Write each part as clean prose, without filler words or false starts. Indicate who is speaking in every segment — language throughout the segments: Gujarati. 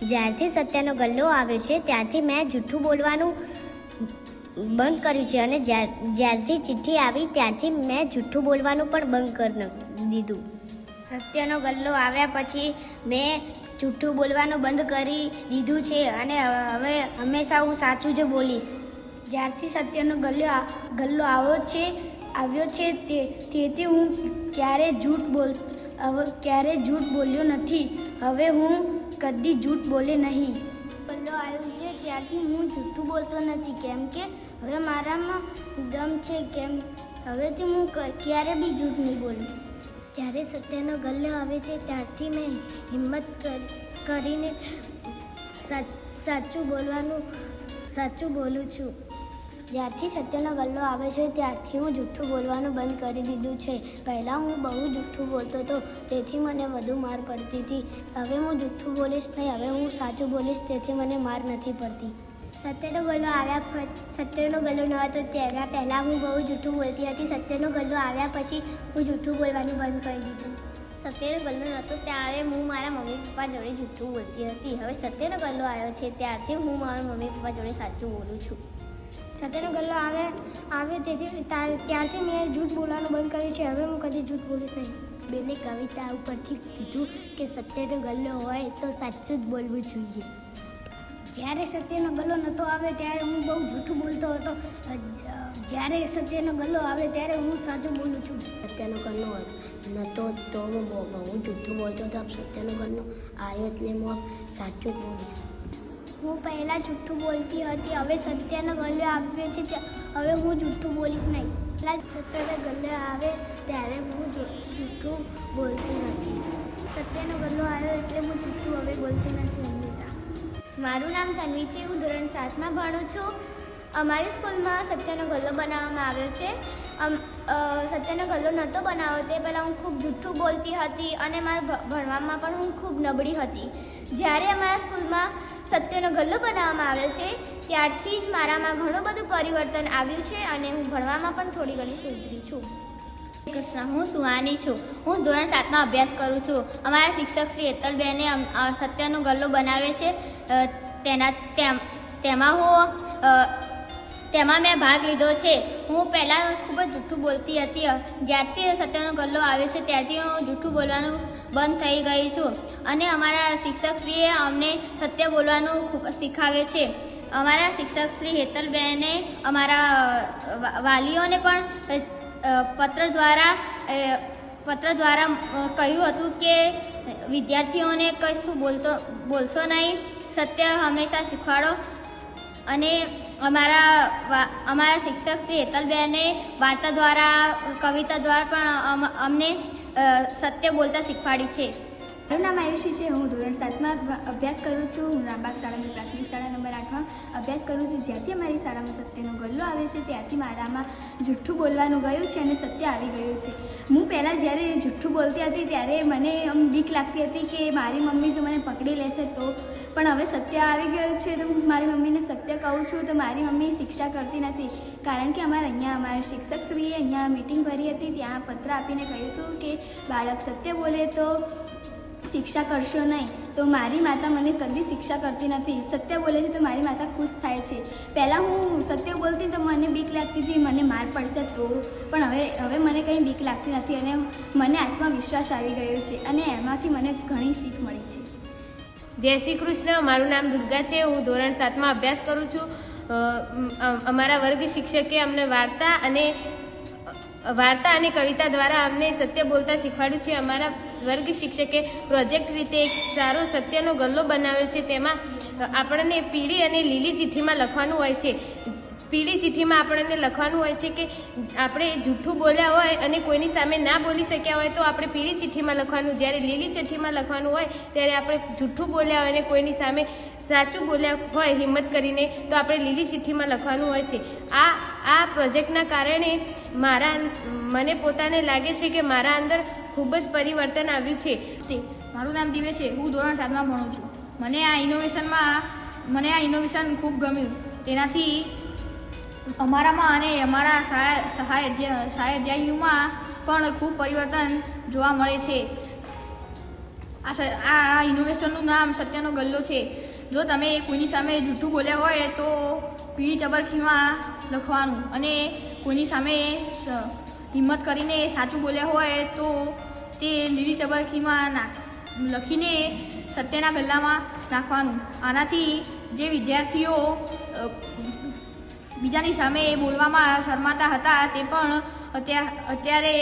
Speaker 1: જ્યારથી સત્યનો ગલ્લો આવ્યો છે ત્યારથી મેં જૂઠું બોલવાનું બંધ કર્યું છે અને જ્યારથી ચિઠ્ઠી આવી ત્યારથી મેં જૂઠું બોલવાનું પણ બંધ કરી દીધું. સત્યનો ગલ્લો આવ્યા પછી મેં જૂઠું બોલવાનું બંધ કરી દીધું છે અને હવે હંમેશા હું સાચું જ બોલીશ.
Speaker 2: જ્યારથી સત્યનો ગલ્લો આવ્યો છે તેથી હું ક્યારેય જૂઠ બોલ્યો નથી. હવે હું કદી જૂઠ બોલે નહીં. ગલ્લો આવ્યો છે ત્યારથી હું જૂઠું બોલતો નથી, કેમ કે હવે મારામાં દમ છે. હવેથી હું ક્યારે બી જૂઠ નહીં બોલું. જ્યારે સત્યનો ગલ્લો આવે છે ત્યારથી મેં હિંમત કરીને સાચું બોલું છું. જ્યારથી સત્યનો ગલ્લો આવે છે ત્યારથી હું જૂઠું બોલવાનું બંધ કરી દીધું છે. પહેલાં હું બહુ જૂઠું બોલતો હતો, તેથી મને વધુ માર પડતી હતી. હવે હું જૂઠું બોલીશ નહીં, હવે હું સાચું બોલીશ, તેથી મને માર નથી પડતી. સત્યનો ગલ્લો ન હતો તેના પહેલાં હું બહુ જૂઠું બોલતી હતી. સત્યનો ગલ્લો આવ્યા પછી હું જૂઠું બોલવાનું બંધ કરી દીધું. સત્યનો ગલ્લો નહોતો ત્યારે હું મારા મમ્મી પપ્પા જોડે જૂઠું બોલતી હતી. હવે સત્યનો ગલ્લો આવ્યો છે ત્યારથી હું મારા મમ્મી પપ્પા જોડે સાચું બોલું છું. સત્યનો ગલ્લો આવ્યો તેથી ત્યારથી મેં જૂઠ બોલવાનું બંધ કર્યું છે. હવે હું કદી જૂઠ બોલીશ નહીં. બેને કવિતા ઉપરથી કીધું કે સત્યનો ગલ્લો હોય તો સાચું જ બોલવું જોઈએ. જ્યારે સત્યનો ગલ્લો નહોતો આવે ત્યારે હું બહુ જૂઠું બોલતો હતો. જ્યારે સત્યનો ગલ્લો આવે ત્યારે હું સાચું બોલું છું. સત્યનો ગલ્લો નહોતો તો હું બહુ જૂઠું બોલતો હતો. સત્યનો ગલ્લો આવ્યો એટલે હું સાચું જ બોલીશ. હું પહેલાં જૂઠું બોલતી હતી, હવે સત્યનો ગલ્લો આવ્યો છે હવે હું જૂઠું બોલીશ નહીં. પહેલાં સત્યનો ગલ્લો આવે ત્યારે હું જૂઠું બોલતી નથી. સત્યનો ગલ્લો આવ્યો એટલે હું જૂઠું હવે બોલતી નથી હંમેશા.
Speaker 3: મારું નામ તન્વી છે. હું ધોરણ 7માં ભણું છું. અમારી સ્કૂલમાં સત્યનો ગલ્લો બનાવવામાં આવ્યો છે. સત્યનો ગલ્લો નહોતો બનાવ્યો તે પહેલાં હું ખૂબ જૂઠું બોલતી હતી અને મારા ભણવામાં પણ હું ખૂબ નબળી હતી. જ્યારે અમારા સ્કૂલમાં સત્યનો ગલ્લો બનાવવામાં આવ્યો છે ત્યારથી જ મારામાં ઘણું બધું પરિવર્તન આવ્યું છે અને હું ભણવામાં પણ થોડી ઘણી સુધરી છું. કૃષ્ણ, હું સુહાની છું. હું ધોરણ 7માં અભ્યાસ કરું છું. અમારા શિક્ષક શ્રી હેતલબેને સત્યનો ગલ્લો બનાવે છે. તેમાં મેં ભાગ લીધો છે. હું પહેલાં ખૂબ જ જૂઠું બોલતી હતી. જ્યારથી સત્યનો ગલ્લો આવ્યો છે ત્યારથી હું જૂઠું બોલવાનું બંધ થઈ ગઈ છું અને અમારા શિક્ષકશ્રીએ અમને સત્ય બોલવાનું ખૂબ શીખવે છે. અમારા શિક્ષક શ્રી હેતલબેને અમારા વાલીઓને પણ પત્ર દ્વારા કહ્યું હતું કે વિદ્યાર્થીઓને કશું બોલશો નહીં, સત્ય હંમેશા શીખવાડો. અને અમારા શિક્ષક શ્રી હેતલબેને વાર્તા દ્વારા, કવિતા દ્વારા પણ અમને સત્ય બોલતા શીખવાડ્યું છે.
Speaker 2: મારું નામ આયુષી છે. હું ધોરણ 7માં અભ્યાસ કરું છું. હું રામબાગ શાળાની પ્રાથમિક શાળા નંબર 8માં અભ્યાસ કરું છું. જ્યારથી અમારી શાળામાં સત્યનો ગલ્લો આવ્યો છે ત્યારથી મારામાં જૂઠું બોલવાનું ગયું છે અને સત્ય આવી ગયું છે. હું પહેલાં જ્યારે જૂઠું બોલતી હતી ત્યારે મને બીક લાગતી હતી કે મારી મમ્મી જો મને પકડી લેશે તો, પણ હવે સત્ય આવી ગયું છે તો હું મારી મમ્મીને સત્ય કહું છું તો મારી મમ્મી શિક્ષા કરતી નથી. કારણ કે અમારા શિક્ષકશ્રીએ અહીંયા મિટિંગ ભરી હતી, ત્યાં પત્ર આપીને કહ્યું હતું કે બાળક સત્ય બોલે તો શિક્ષા કરશો નહીં. તો મારી માતા મને કદી શિક્ષા કરતી નથી. સત્ય બોલે છે તો મારી માતા ખુશ થાય છે. પહેલાં હું સત્ય બોલતી તો મને બીક લાગતી હતી, મને માર પડશે તો, પણ હવે મને કંઈ બીક લાગતી નથી અને મને આત્મવિશ્વાસ આવી ગયો છે અને એમાંથી મને ઘણી શીખ મળી છે.
Speaker 4: જય શ્રી કૃષ્ણ. મારું નામ દુર્ગા છે. હું ધોરણ 7માં અભ્યાસ કરું છું. અમારા વર્ગ શિક્ષકે અમને વાર્તા અને કવિતા દ્વારા અમને સત્ય બોલતા શીખવાડ્યું છે. અમારા વર્ગ શિક્ષકે પ્રોજેક્ટ રીતે એક સારો સત્યનો ગલ્લો બનાવ્યો છે. તેમાં આપણને પીળી અને લીલી ચિઠ્ઠીમાં લખવાનું હોય છે. પીળી ચિઠ્ઠીમાં આપણને લખવાનું હોય છે કે આપણે જૂઠું બોલ્યા હોય અને કોઈની સામે ના બોલી શક્યા હોય તો આપણે પીળી ચિઠ્ઠીમાં લખવાનું. જ્યારે લીલી ચિઠ્ઠીમાં લખવાનું હોય ત્યારે આપણે જૂઠું બોલ્યા હોય અને કોઈની સામે સાચું બોલ્યા હોય હિંમત કરીને તો આપણે લીલી ચિઠ્ઠીમાં લખવાનું હોય છે. આ પ્રોજેક્ટના કારણે મને પોતાને લાગે છે કે મારા અંદર ખૂબ જ પરિવર્તન આવ્યું છે.
Speaker 5: મારું નામ દિવ્ય છે. હું ધોરણ 7માં ભણું છું. મને આ ઇનોવેશન ખૂબ ગમ્યું. તેનાથી અમારામાં અને અમારા સહાયધ્યાયીઓમાં પણ ખૂબ પરિવર્તન જોવા મળે છે. આ ઇનોવેશનનું નામ સત્યનો ગલ્લો છે. જો તમે કોઈની સામે જૂઠું બોલ્યા હોય તો પીળી ચબરખીમાં લખવાનું, અને કોઈની સામે હિંમત કરીને સાચું બોલ્યા હોય તો તે લીલી ચબરખીમાં લખીને સત્યના ગલ્લામાં નાખવાનું. આનાથી જે વિદ્યાર્થીઓ બીજાની સામે બોલવામાં શરમાતા હતા તે પણ અત્યારે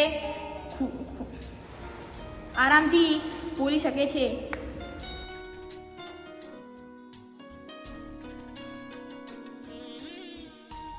Speaker 5: આરામથી બોલી શકે છે.